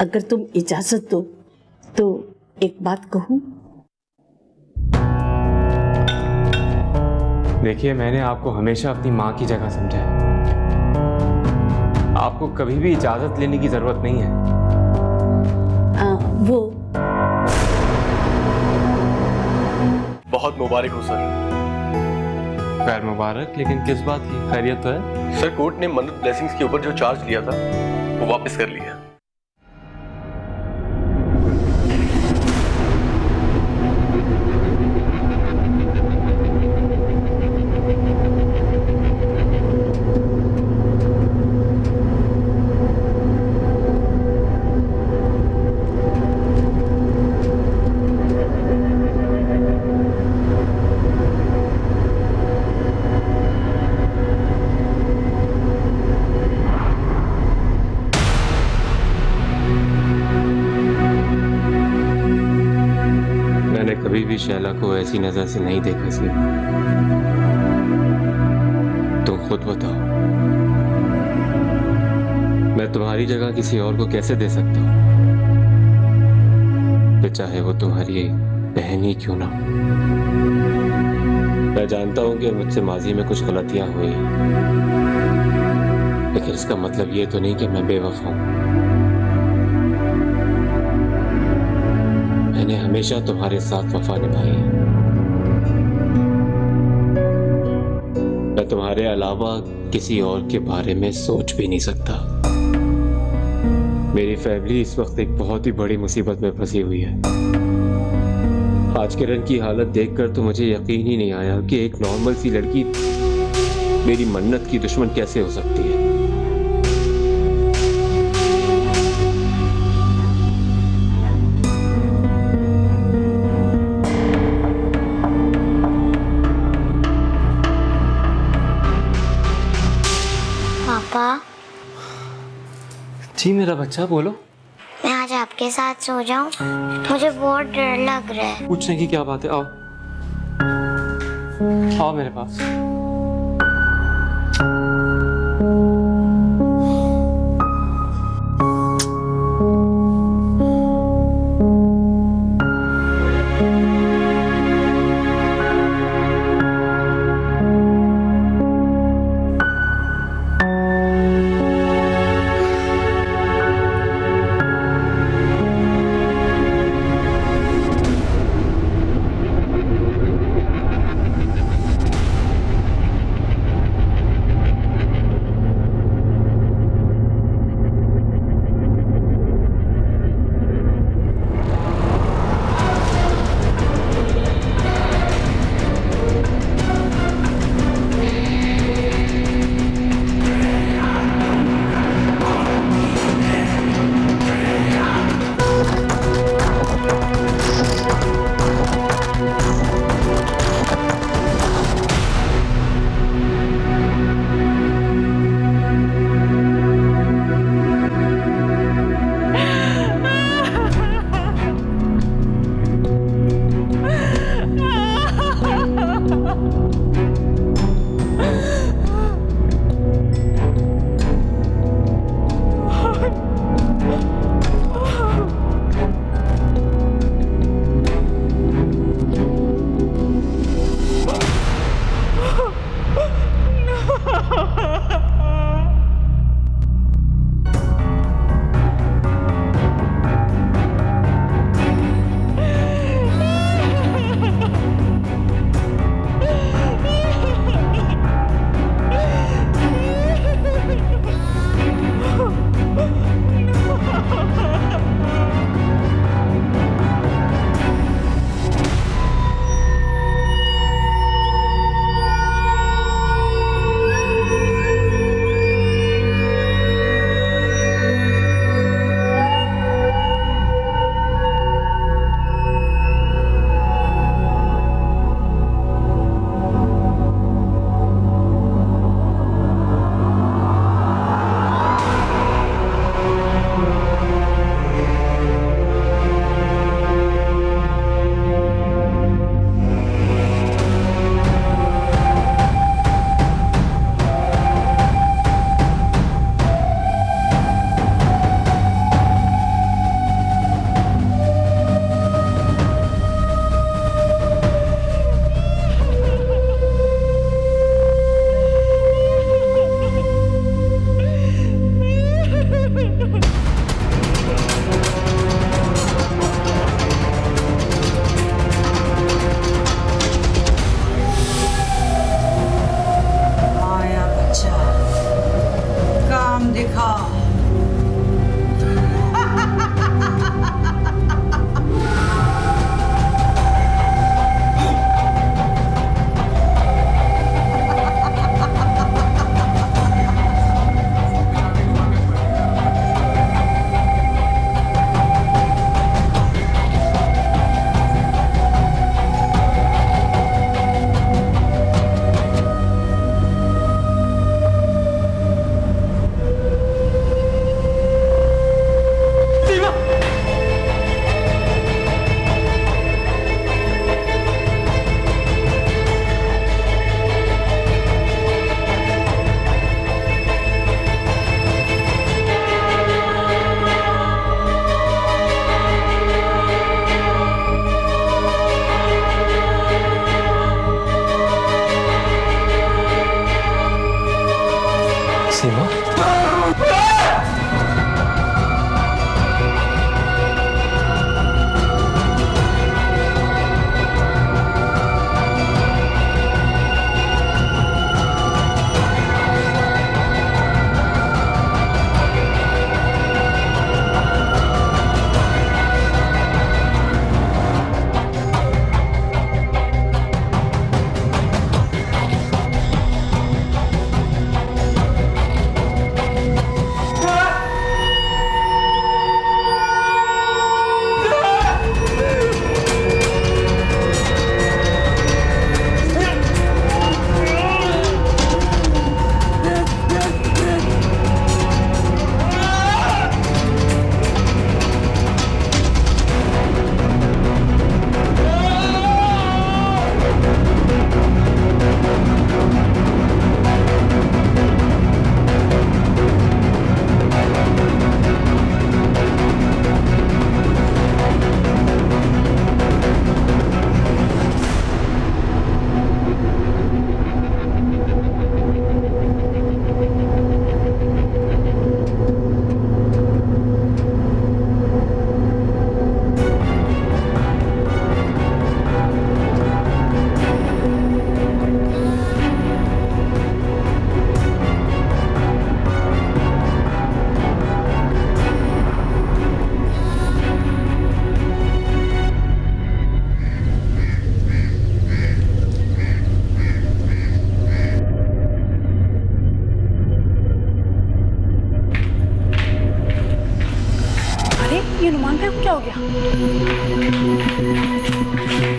अगर तुम इजाजत दो तो एक बात कहूं। देखिए, मैंने आपको हमेशा अपनी माँ की जगह समझा है। आपको कभी भी इजाजत लेने की जरूरत नहीं है। वो बहुत मुबारक हो सर। खैर मुबारक, लेकिन किस बात की? खैरियत तो है? सर, कोर्ट ने मन्नत ब्लेसिंग्स के ऊपर जो चार्ज लिया था वो वापस कर लिया। कभी भी शैला को ऐसी नजर से नहीं देखा सीमा। तुम खुद बताओ, मैं तुम्हारी जगह किसी और को कैसे दे सकता हूं, फिर चाहे वो तुम्हारी बहन ही क्यों ना। मैं जानता हूं कि मुझसे माजी में कुछ गलतियां हुई, लेकिन इसका मतलब ये तो नहीं कि मैं बेवफा हूं। मैंने हमेशा तुम्हारे साथ वफा निभाई है। मैं तुम्हारे अलावा किसी और के बारे में सोच भी नहीं सकता। मेरी फैमिली इस वक्त एक बहुत ही बड़ी मुसीबत में फंसी हुई है। आज किरण की हालत देखकर तो मुझे यकीन ही नहीं आया कि एक नॉर्मल सी लड़की मेरी मन्नत की दुश्मन कैसे हो सकती है। पापा जी मेरा बच्चा, बोलो। मैं आज आपके साथ सो जाऊं? मुझे बहुत डर लग रहा है। पूछने की क्या बात है? आओ आओ मेरे पास।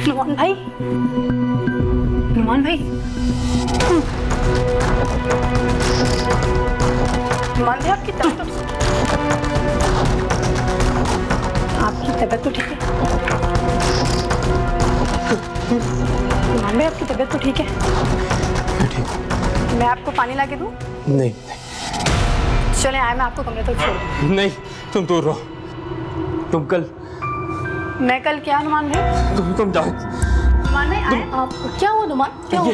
नुमान भाई, नुमान भाई, नुमान भाई आपकी तबीयत तो ठीक है? नुमान भाई आपकी तबीयत तो ठीक है? मैं आपको पानी ला के दूं? नहीं चले आए, मैं आपको कमरे तक छोड़ दूं। नहीं, तुम दूर रहो। तुम कल मैं कल क्या नुमान भाई? तुम जाओ। नुमान भाई आए आप? क्या हुआ नुमान, क्या हुआ?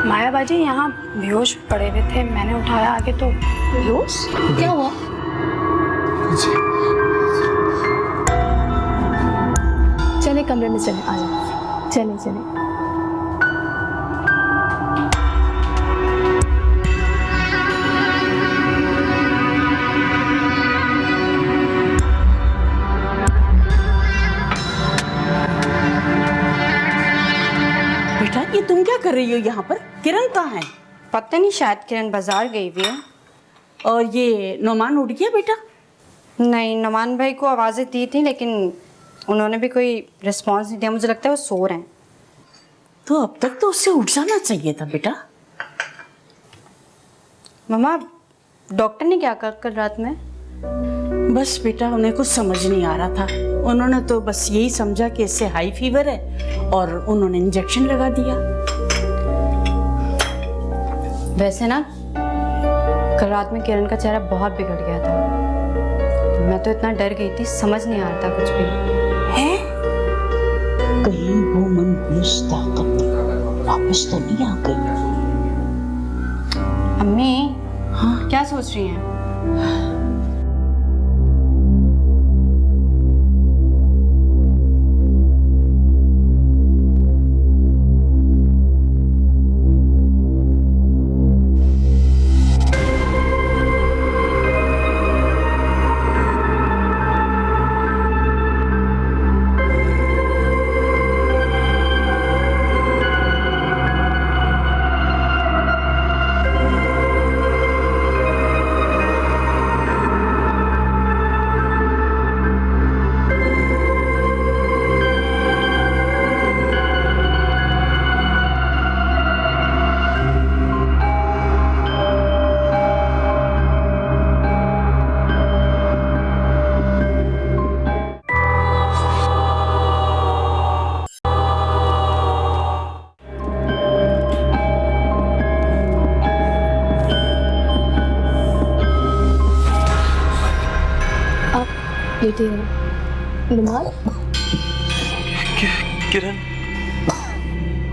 माया बाजी यहाँ बेहोश पड़े हुए थे, मैंने उठाया आगे तो। बेहोश? क्या हुआ? चले कमरे में चले, आ जाओ, चले चले। बेटा ये तुम क्या कर रही हो यहाँ पर? किरण कहाँ है? पता नहीं, शायद किरण बाजार गई हुई है। और ये नोमान उठ गया बेटा? नहीं, नमान भाई को आवाज़ें दी थी लेकिन उन्होंने भी कोई रिस्पांस नहीं दिया। मुझे लगता है वो सो रहे हैं। तो अब तक तो उससे उठ जाना चाहिए था बेटा। मम्मा, डॉक्टर ने क्या कहा कल रात में? बस बेटा उन्हें कुछ समझ नहीं आ रहा था। उन्होंने तो बस यही समझा कि इससे हाई फीवर है और उन्होंने इंजेक्शन लगा दिया। वैसे ना कल रात में किरण का चेहरा बहुत बिगड़ गया था। मैं तो इतना डर गई थी, समझ नहीं आ रहा था कुछ भी। है? कहीं वो मनहूस ताकत वापस तो नहीं आ गई? अम्मी, हाँ क्या सोच रही हैं? लेटे रहे नुमान, किरण,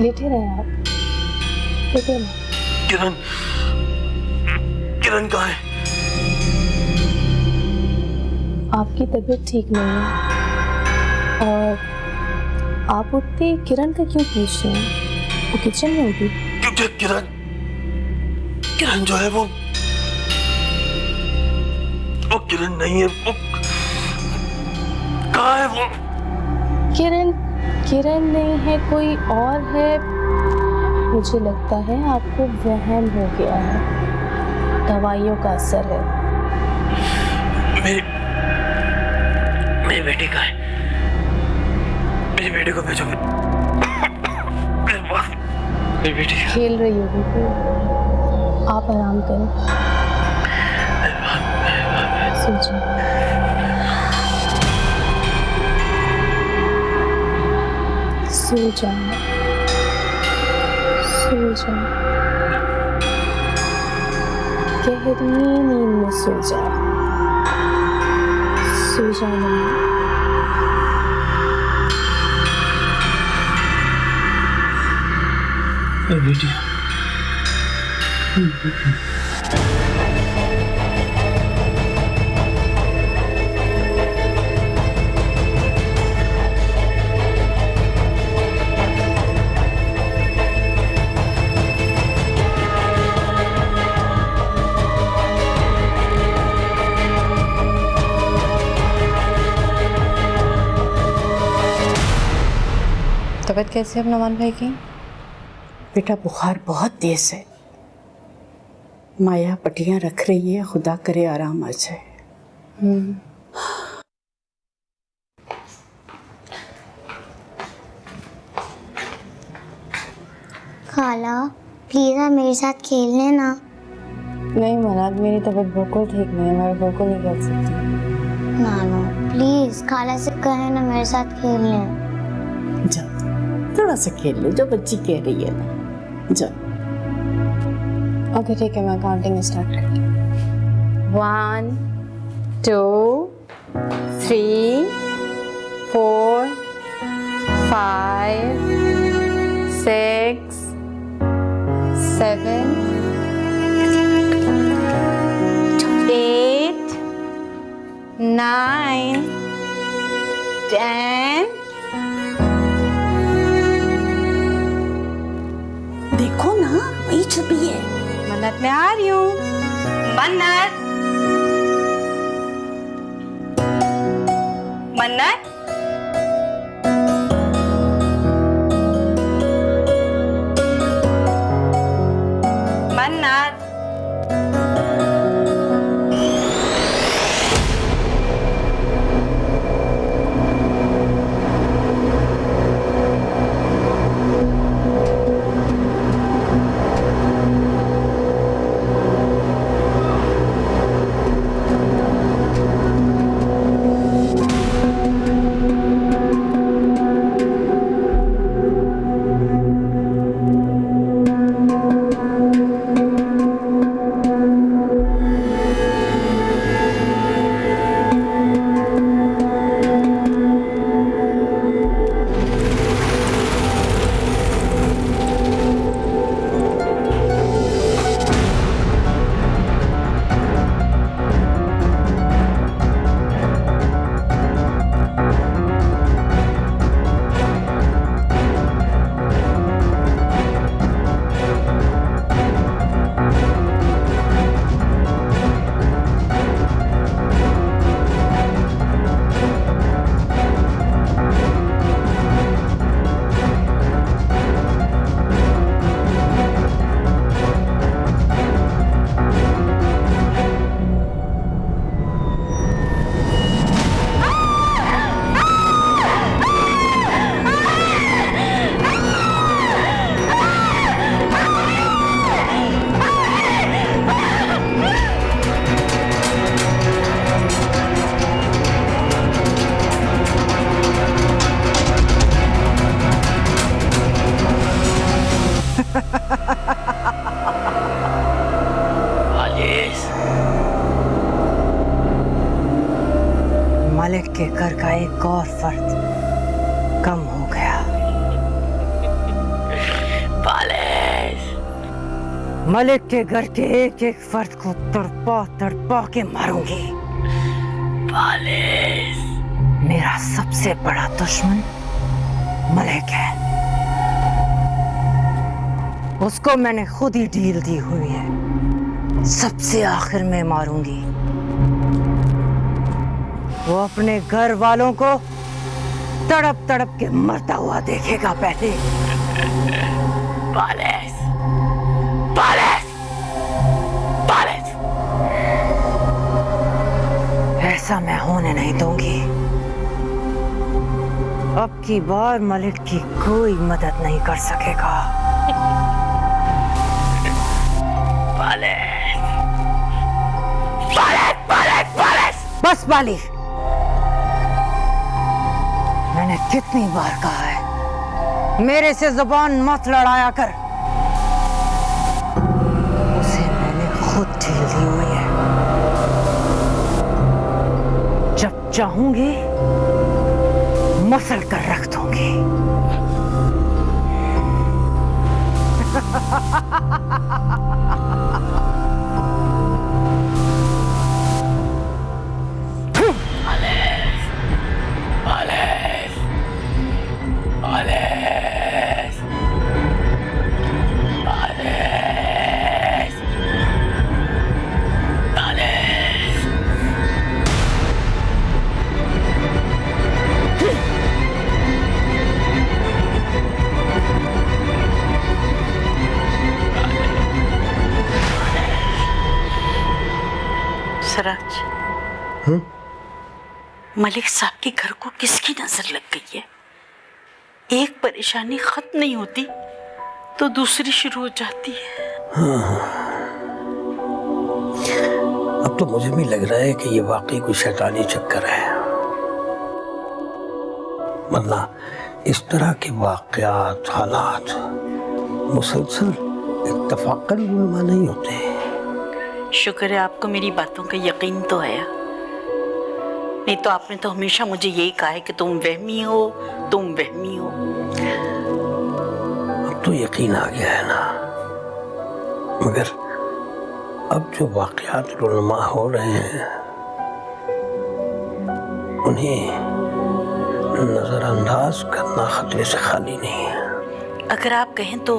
लेटे रहे आप, लेटे रहे। किरण, किरण कहाँ है? आपकी तबीयत ठीक नहीं है और आप उठते ही किरण का क्यों पूछ रहे हैं? वो किचन में होगी। क्योंकि किरण, किरण जो है वो किरण नहीं है। वो कहाँ है वो? किरण, किरण नहीं है, कोई और है। मुझे लगता है आपको वहम हो गया है, दवाइयों का असर है। मेरी बेटी कहाँ है? मेरी बेटी को भेजो। मेरी बेटी खेल रही होगी कोई, आप आराम करें, सो जाओ। सो जाओ, सो जाओ, गहरी नींद में सो जाओ, सो जाओ। बेटी तबीयत कैसी है अब नमान भाई की? बेटा बुखार बहुत तेज है। माया पट्टियां रख रही है, खुदा करे आराम आ जाए। खाला प्लीज आप मेरे साथ खेलने ना। नहीं मनात, मेरी तबीयत बिल्कुल ठीक नहीं है, मैं बिल्कुल नहीं खेल सकती। नानो प्लीज खाला से कहे ना मेरे साथ खेलने। जाओ थोड़ा सा खेल लो, जो बच्ची कह रही है ना। जाओ। ओके ठीक है, मैं काउंटिंग स्टार्ट करती हूँ। 1 2 3 4 5 6 7 8 9 10। देखो ना वही छुपी है। मन्नत मैं आ रही हूँ। मन्नत, मन्नत, मन्नत। मालिक के घर का एक और फर्द कम हो गया। मलिक के घर के एक एक फर्द को तड़पा तड़पा के मारूंगी। मेरा सबसे बड़ा दुश्मन मलिक है, उसको मैंने खुद ही डील दी हुई है, सबसे आखिर में मारूंगी। वो अपने घर वालों को तड़प तड़प के मरता हुआ देखेगा पहले। ऐसा मैं होने नहीं दूंगी। अब की बार मलिक की कोई मदद नहीं कर सकेगा। बस बाली, मैंने कितनी बार कहा है मेरे से जुबान मत लड़ाया कर। उसे मैंने खुद झेल दी हुई है। जब चाहूंगी मसल कर रख दूंगी। सराज, मलिक साहब के घर को किसकी नजर लग गई है? एक परेशानी खत्म नहीं होती तो दूसरी शुरू हो जाती है। अब तो मुझे भी लग रहा है कि ये वाकई कोई शैतानी चक्कर है, वरना इस तरह के वाकयात, हालात मुसलसल इत्तफाकन रूनुमा नहीं होते। शुक्र है आपको मेरी बातों का यकीन तो है, नहीं तो आपने तो हमेशा मुझे यही कहा है कि तुम वहमी हो, तुम वहमी हो। अब तो यकीन आ गया है ना, मगर अब जो वाकयात रूनुमा हो रहे हैं उन्हें नजरअंदाज करना खतरे से खाली नहीं है। अगर आप कहें तो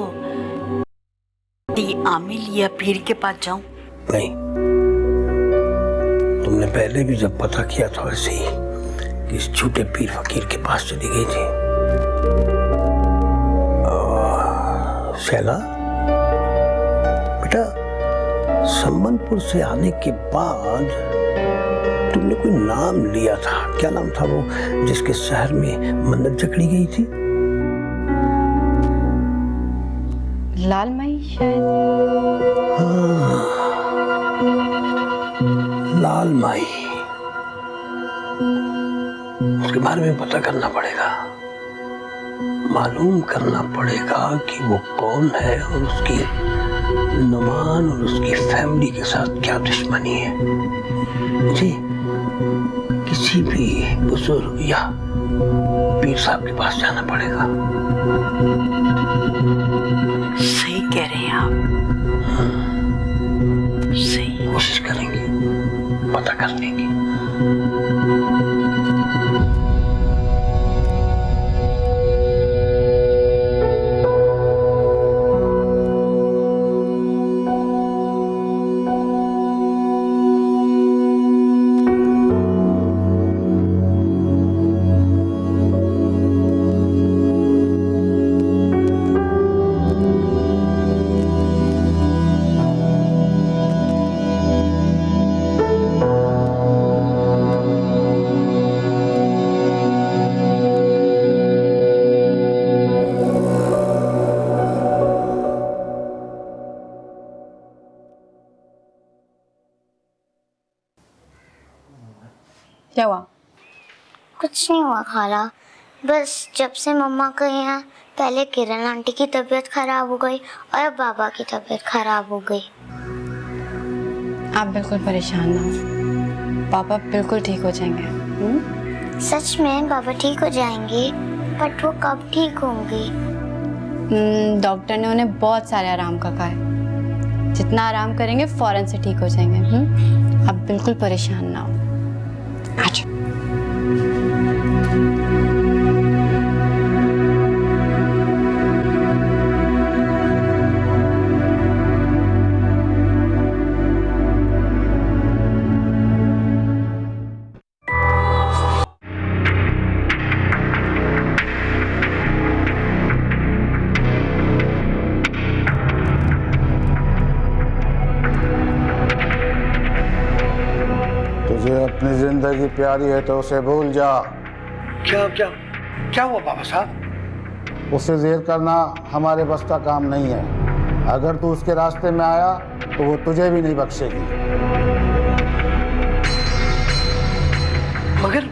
आमिल या पीर के पास जाऊं? नहीं, तुमने पहले भी जब पता किया था वैसे ही कि इस झूठे पीर फकीर के पास चली गई थी। शैला बेटा, संबलपुर से आने के बाद तुमने कोई नाम लिया था, क्या नाम था वो जिसके शहर में मन्नत जकड़ी गई थी? लाल माई शायद। हाँ, लाल माई। उसके बारे में पता करना पड़ेगा, मालूम करना पड़ेगा कि वो कौन है और उसकी नुमान और उसकी फैमिली के साथ क्या दुश्मनी है। मुझे किसी भी बुजुर्ग या पीर साहब के पास जाना पड़ेगा। सही कह रहे हैं आप। सही। कोशिश करेंगे, पता कर लेंगे। क्या हुआ? कुछ नहीं हुआ खाला, बस जब से मम्मा गई हैं पहले किरण आंटी की तबीयत खराब हो गई और अब बाबा की तबीयत खराब हो गई। आप बिल्कुल परेशान ना हो, पापा बिल्कुल ठीक हो जाएंगे। सच में बाबा ठीक हो जाएंगे? बट वो कब ठीक होंगे? डॉक्टर ने उन्हें बहुत सारे आराम का कहा है, जितना आराम करेंगे फौरन से ठीक हो जाएंगे। आप बिल्कुल परेशान ना हो। अच्छा। तुझे अपनी जिंदगी प्यारी है तो उसे भूल जा। क्या क्या क्या हुआ बाबा साहब? उसे जेर करना हमारे बस का काम नहीं है। अगर तू उसके रास्ते में आया तो वो तुझे भी नहीं बख्शेगी। मगर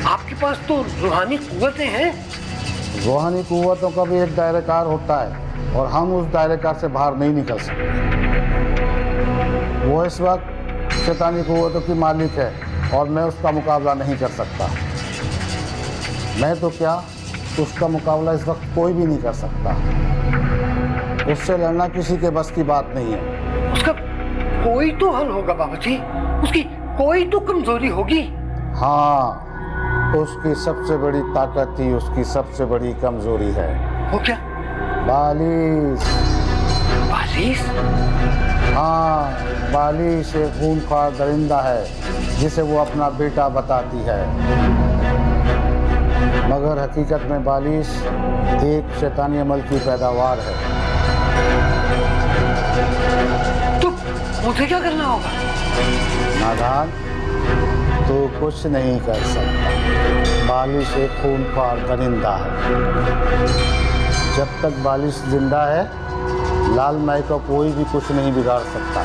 आपके पास तो रूहानी कुव्वतें हैं। रूहानी कुव्वतों का भी एक दायरेकार होता है और हम उस दायरेकार से बाहर नहीं निकल सकते। वो इस वक्त शैतानी कुव्वतों की मालिक है और मैं उसका मुकाबला नहीं कर सकता। मैं तो क्या, उसका मुकाबला इस वक्त कोई भी नहीं कर सकता। उससे लड़ना किसी के बस की बात नहीं है। उसका कोई तो हल होगा बाबा जी, उसकी कोई तो कमजोरी होगी। हाँ, उसकी सबसे बड़ी ताकत ही उसकी सबसे बड़ी कमजोरी है। वो क्या? बालिश। बालिश? हाँ, बालिश एक खूंखार दरिंदा है जिसे वो अपना बेटा बताती है, मगर हकीकत में बालिश एक शैतानी अमल की पैदावार है। तो मुझे क्या करना होगा? नादान, तो कुछ नहीं कर सकता। बालिश एक खूंखार दरिंदा है। जब तक बालिश जिंदा है लाल माई को कोई भी कुछ नहीं बिगाड़ सकता।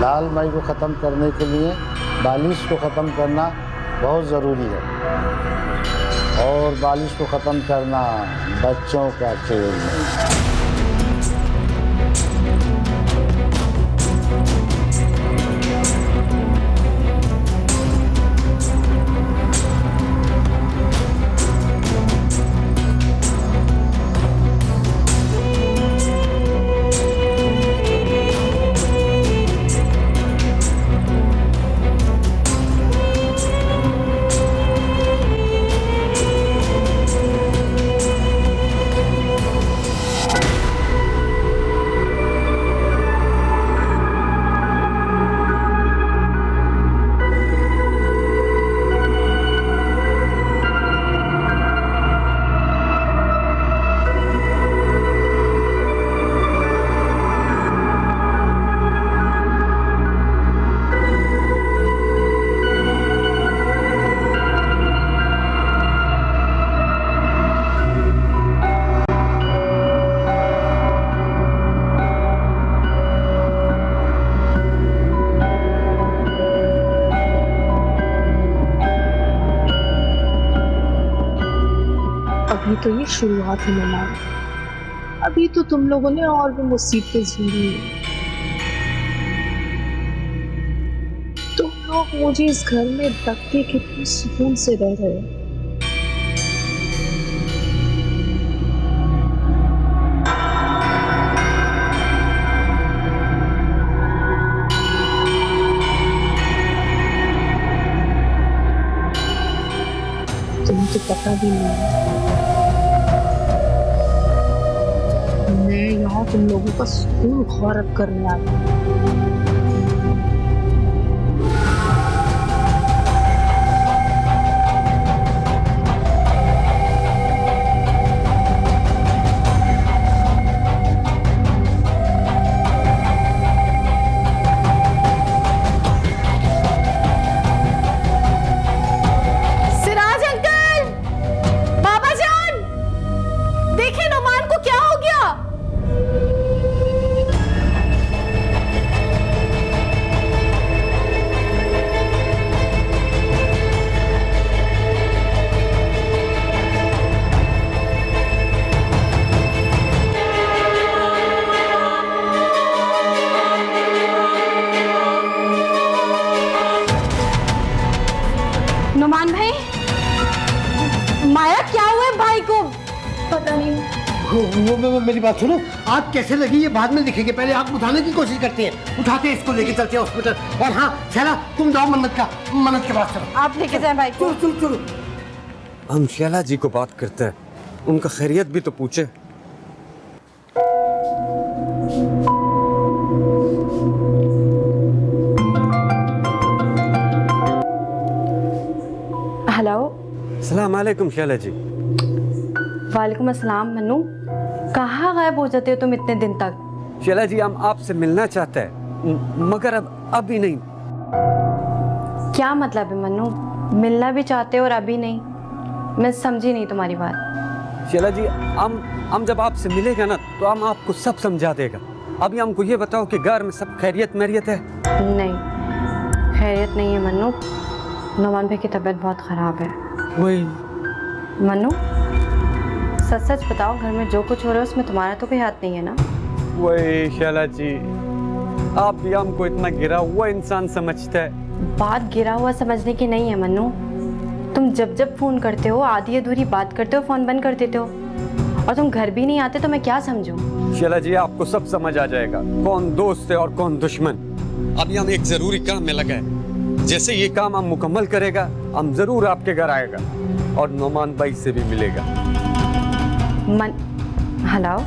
लाल माई को ख़त्म करने के लिए बालिश को ख़त्म करना बहुत ज़रूरी है, और बालिश को ख़त्म करना बच्चों का खेल है। अभी तो ये शुरुआत है नुमान, अभी तो तुम लोगों ने और भी मुसीबतें झेली है। तुम लोग मुझे इस घर में धक्के कितने सुकून से रह रहे हो। तुम्हें तो पता भी नहीं है, मैं यहाँ तुम लोगों का सुकून गौरव करने आई हूँ। नुमान भाई, माया क्या हुआ है भाई को? पता नहीं। वो मेरी बात सुनो, आग कैसे लगी ये बाद में दिखेंगे, पहले आग बुझाने की कोशिश करते हैं। उठाते हैं इसको, लेके चलते हैं हॉस्पिटल। और हाँ शैला, तुम जाओ मन्नत के पास चलो। आप लेके जाएं भाई को। चलो। हम शैला जी को बात करते हैं, उनका खैरियत भी तो पूछे। हेलो। अस्सलाम वालेकुम शैला जी। वालेकुम अस्सलाम। मन्नू, कहाँ गायब हो जाते हो तुम इतने दिन तक? शैला जी, हम आपसे मिलना चाहते हैं, मगर अभी नहीं। क्या मतलब है मन्नू, मिलना भी चाहते हो और अभी नहीं? मैं समझी नहीं तुम्हारी बात। शैला जी, हम जब आपसे मिलेगा ना तो हम आपको सब समझा देगा। अभी हमको ये बताओ कि घर में सब खैरियत मैरियत है? नहीं, खैरियत नहीं है मन्नू। नुमान भाई की तबीयत बहुत ख़राब है। वही मन्नू, सच सच बताओ, घर में जो कुछ हो रहा है उसमें तुम्हारा तो कोई हाथ नहीं है ना? वही शैला जी, आप भी हमको इतना गिरा हुआ इंसान समझते हैं। बात गिरा हुआ समझने की नहीं है मन्नू। तुम जब जब फ़ोन करते हो आधी अधूरी बात करते हो, फ़ोन बंद कर देते हो, और तुम घर भी नहीं आते तो मैं क्या समझूं? शैला जी, आपको सब समझ आ जाएगा, कौन दोस्त है और कौन दुश्मन। अभी हम एक ज़रूरी काम में लगे हैं, जैसे ये काम हम मुकम्मल करेगा हम ज़रूर आपके घर आएगा और नुमान भाई से भी मिलेगा। हेलो।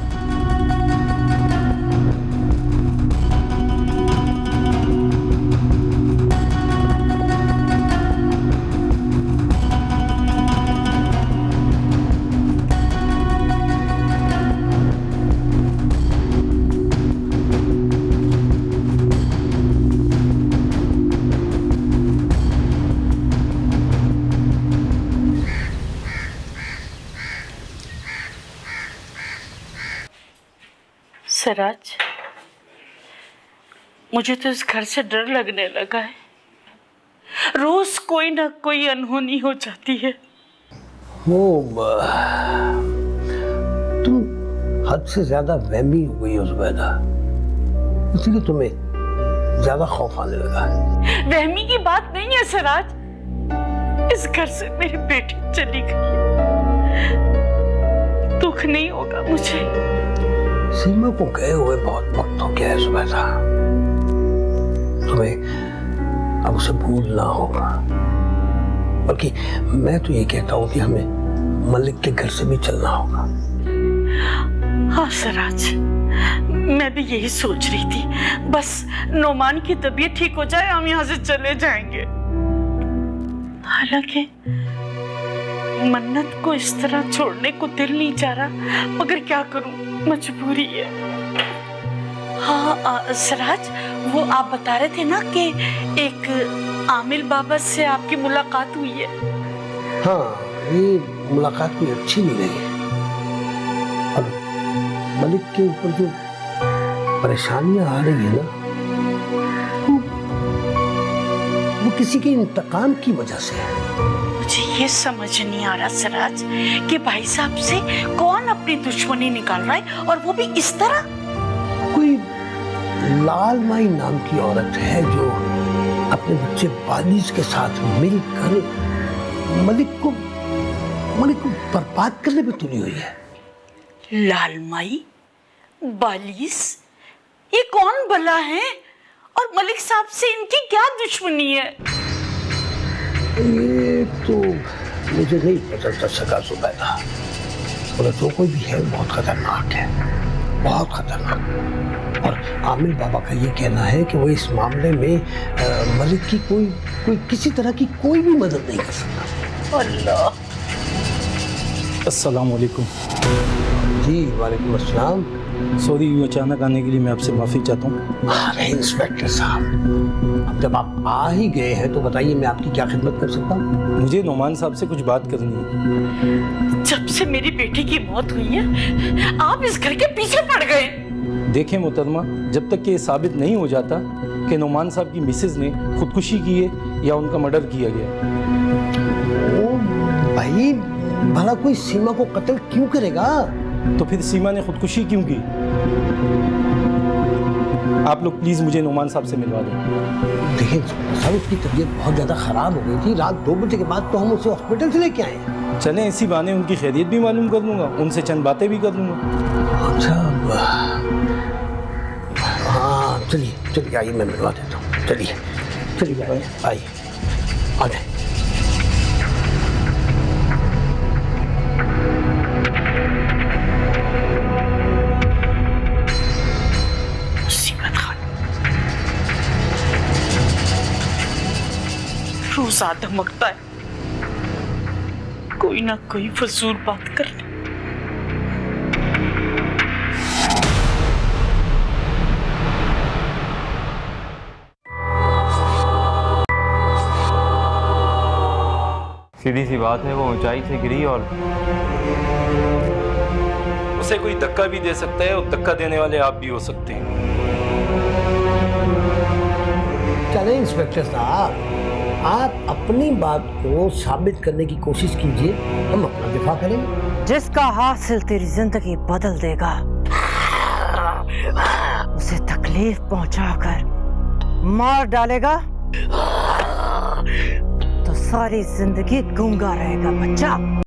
सराज, मुझे तो इस घर से डर लगने लगा है। रोज कोई ना कोई अनहोनी हो जाती है। तुम हद से ज्यादा वहमी हो गई हो जुबैदा, इसलिए तुम्हें ज्यादा खौफ आने लगा है। वहमी की बात नहीं है सराज, इस घर से मेरी बेटी चली गई, दुख नहीं होगा मुझे। सीमा को गए हुए बहुत वक्त हो गया है जुबैदा, तुम्हें अब उसे भूलना होगा। बल्कि मैं तो ये कहता हूँ कि हमें मलिक के घर से भी चलना होगा। हाँ सराज, मैं भी यही सोच रही थी, बस नोमान की तबीयत ठीक हो जाए, हम यहाँ से चले जाएंगे। हालांकि मन्नत को इस तरह छोड़ने को दिल नहीं चाह रहा, मगर क्या करूं, मजबूरी है। हाँ सराज, वो आप बता रहे थे ना कि एक आमिल बाबा से आपकी मुलाकात हुई है। हाँ, ये मुलाकात कोई अच्छी नहीं रही है, और मलिक के ऊपर जो परेशानियां आ रही है ना, वो किसी के इंतकाम की वजह से है। मुझे ये समझ नहीं आ रहा सराज कि भाई साहब से कौन अपनी दुश्मनी निकाल रहा है, और वो भी इस तरह। कोई लाल माई नाम की औरत है जो अपने बच्चे बालिश के साथ मिलकर मलिक को बर्बाद करने पे तुली हुई है। लाल माई, बालिश, ये कौन भला है, और मलिक साहब से इनकी क्या दुश्मनी है? ये तो मुझे नहीं पता चल सका जुबैदा, और जो कोई भी है बहुत खतरनाक है, बहुत खतरनाक। और आमिर बाबा का ये कहना है कि वो इस मामले में मलिक की कोई किसी तरह की कोई भी मदद नहीं कर सकता। अल्लाह। अस्सलाम वालेकुम। जी वालेकुम अस्सलाम। सॉरी, यूँ अचानक आने के लिए मैं आपसे माफ़ी चाहता हूँ। अरे इंस्पेक्टर साहब, अब जब आप आ ही गए हैं तो बताइए मैं आपकी क्या खिदमत कर सकता हूँ? मुझे नोमान साहब से कुछ बात करनी है। जब से मेरी बेटी की मौत हुई है, आप इस घर के पीछे पड़ गए। देखें मोहतरमा, जब तक कि ये साबित नहीं हो जाता कि नोमान साहब की मिसेज ने खुदकुशी की है या उनका मर्डर किया गया। ओ भाई, भला कोई सीमा को कत्ल क्यों करेगा? तो फिर सीमा ने खुदकुशी क्यों की? आप लोग प्लीज मुझे नोमान साहब से मिलवा दें। देखिए सर, उसकी तबीयत बहुत ज्यादा खराब हो गई थी, रात 2 बजे के बाद तो हम उसे हॉस्पिटल से लेके आए हैं। चलें, इसी बहाने उनकी खैरियत भी मालूम कर लूंगा, उनसे चंद बातें भी कर लूंगा। अच्छा, हाँ चलिए आइए, मैं मिलवा देता हूँ। चलिए आइए, आ जाए। रोजा धमकता है, कोई ना कोई फजूल बात करने। सीधी सी बात है, वो ऊंचाई से गिरी और उसे कोई धक्का भी दे सकता है, और धक्का देने वाले आप भी हो सकते हैं। चले इंस्पेक्टर साहब, आप अपनी बात को साबित करने की कोशिश कीजिए, हम अपना दिफा करेंगे। जिसका हासिल तेरी जिंदगी बदल देगा, उसे तकलीफ पहुंचाकर मार डालेगा तो सारी जिंदगी गूंगा रहेगा बच्चा।